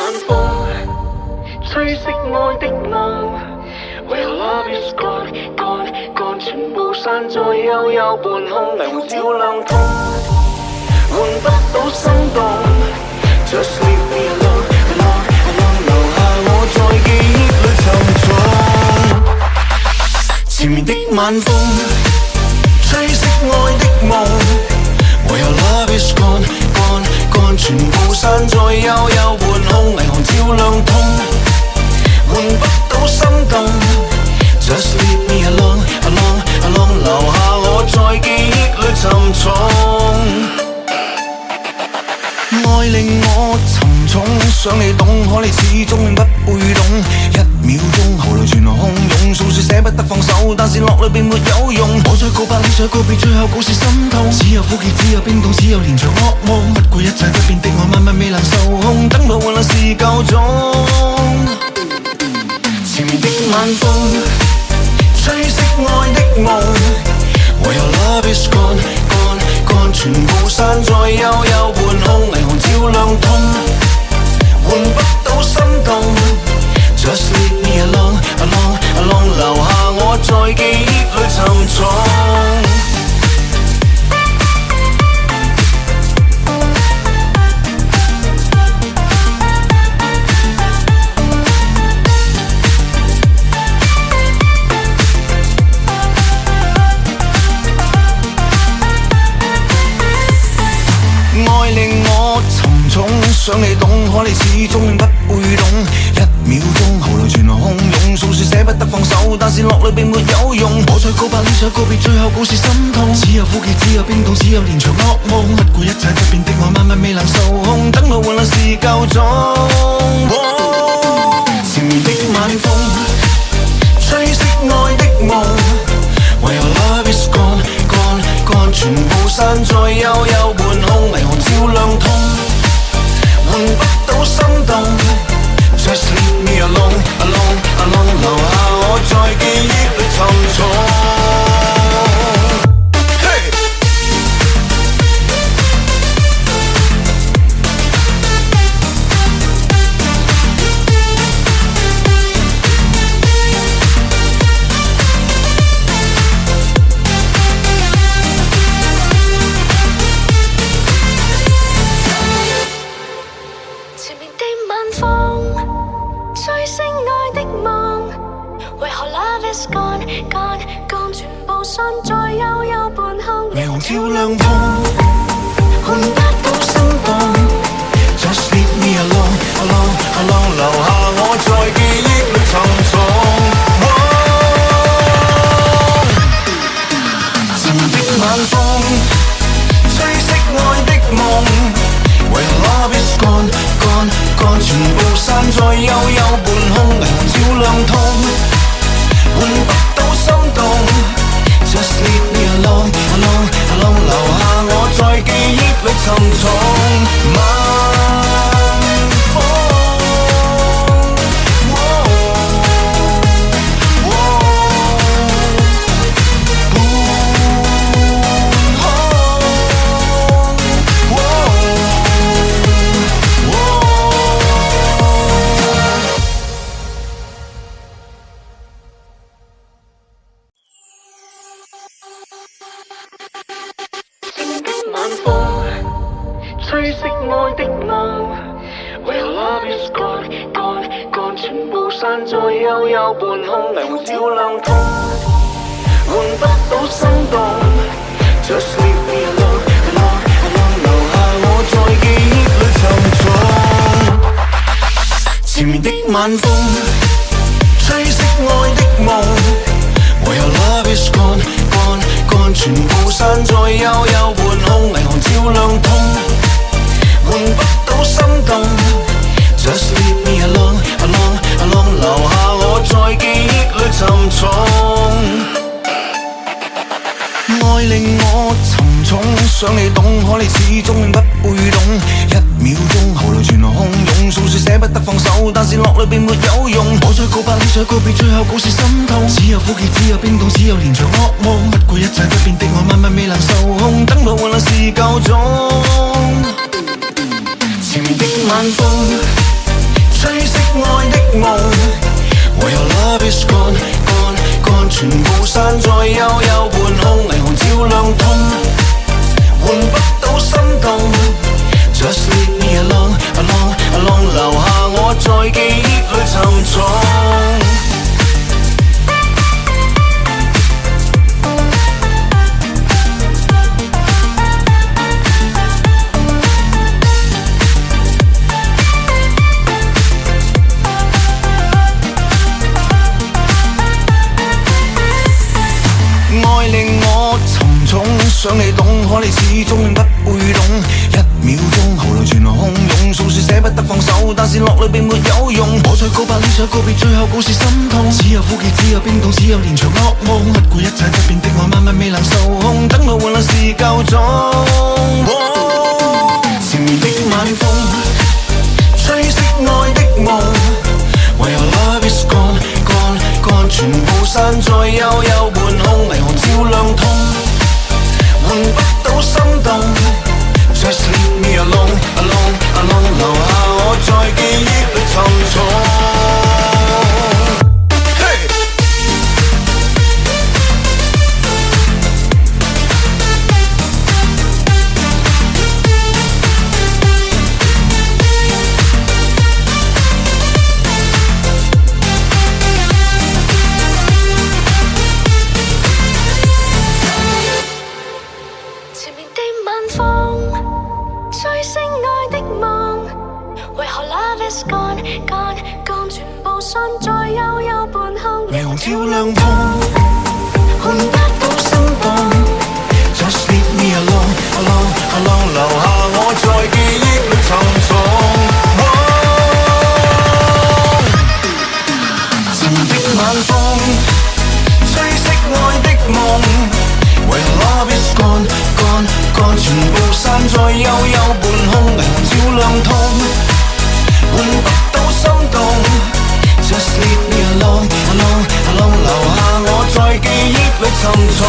晚風，吹熄愛的夢。為何 love is gone gone gone， 全部散在幽幽半空，霓虹照亮通，換不到心動。Just leave me alone alone alone， 留下我在記憶裏沉重。前面的晚風，吹熄愛的夢。為何 love is gone gone gone， 全部散在幽幽半空，霓虹照亮通，換不到心動。Just leave me alone alone alone， 留下我在記憶裏沉重。愛令我沉重，想你懂，可你始終永不會懂。一秒鐘喉嚨全洶湧，訴說捨不得放手，但是落淚並沒有用。我再告白，你再告別，最後故事心痛。只有苦澀，只有冰凍，只有連場噩夢。不顧一切不變的我，晚晚未能受控，等到換來是夠鐘。前面的晚風，吹熄愛的夢。為何 love is gone gone gone， 全部散在幽幽半空，霓虹照亮通，換不到心動。Just leave me alone alone alone， 留下我在記憶裏沉重。愛令我沉重，想你懂，可你始終永不會懂。一秒鐘喉嚨全洶湧，訴說捨不得放手，但是落淚並沒有用。我再告白，你再告別，最後故事心痛。只有苦澀，只有冰凍，只有連場噩夢。不顧一切不變的我，晚晚未能受控，等到換來是夠鐘。前面的晚風，吹熄愛的夢。為何 love is gone gone gone， 全部散在幽幽半空，霓虹照亮通，換不到心動。Just leave me alone alone alone， 留下我在記憶裏沉重。霓虹照亮通，換不到心動。Just leave me alone alone alone， 留下我在記憶裏沉重。前面的晚風，吹熄愛的夢。為何 love is gone gone gone， 全部散在幽幽半空，霓虹照亮通，換不到心動。Just leave me alone alone alone， 留下我在記憶裏沉重。晚風，吹熄愛的夢。為何 love is gone gone gone， 全部散在幽幽半空，霓虹照亮通，換不到心動。Just leave me alone alone alone， 留下我在記憶裏沉重。前面的晚風，吹熄愛的夢。為何 love is gone gone gone， 全部散在幽幽半空，霓虹照亮通，換不到心動。Just leave me alone alone alone， 留下我在記憶裏沉重。愛令我沉重，想你懂，可你始終永不會懂。一秒鐘喉嚨全洶湧，訴說捨不得放手，但是落淚並沒有用。我再告白，你再告別，最後故事心痛。只有苦澀，只有冰凍，只有連場噩夢。不顧一切不變的我，晚晚未能受控，等到換來是夠鐘。前面的晚風，追憶愛的夢。唯有 love is gone gone gone， 全部散在幽幽半空，霓虹照亮痛，換不到心動。Just leave me alone alone alone， 留下我在記憶裏沉重。愛令我沉重，想你懂，可你始終不會懂。一秒鐘，喉嚨全來洶湧，訴說捨不得放手，但是落淚並沒有用。我再告白，你再告別，最後故事心痛。只有苦澀，只有冰凍，只有連場噩夢。不顧一切不變的我，慢慢未能受控，等到換來是夠鐘。纏綿的晚風，追憶愛的夢，唯有 love is gone gone gone， 全部散在幽幽半空，霓虹照亮痛，換不到心動。Just leave me alone alone alone， 留下我在記憶裏沉重。霓虹照亮痛，換不到心動。Just leave me alone alone alone， 留下我在記憶裏沉重。纏綿的晚風，追憶愛的夢，唯有 love is gone gone gone， 全部散在幽幽半空，霓虹照亮痛，換不到心動。Just leave me alone alone alone， 留下我在記憶裏沉重。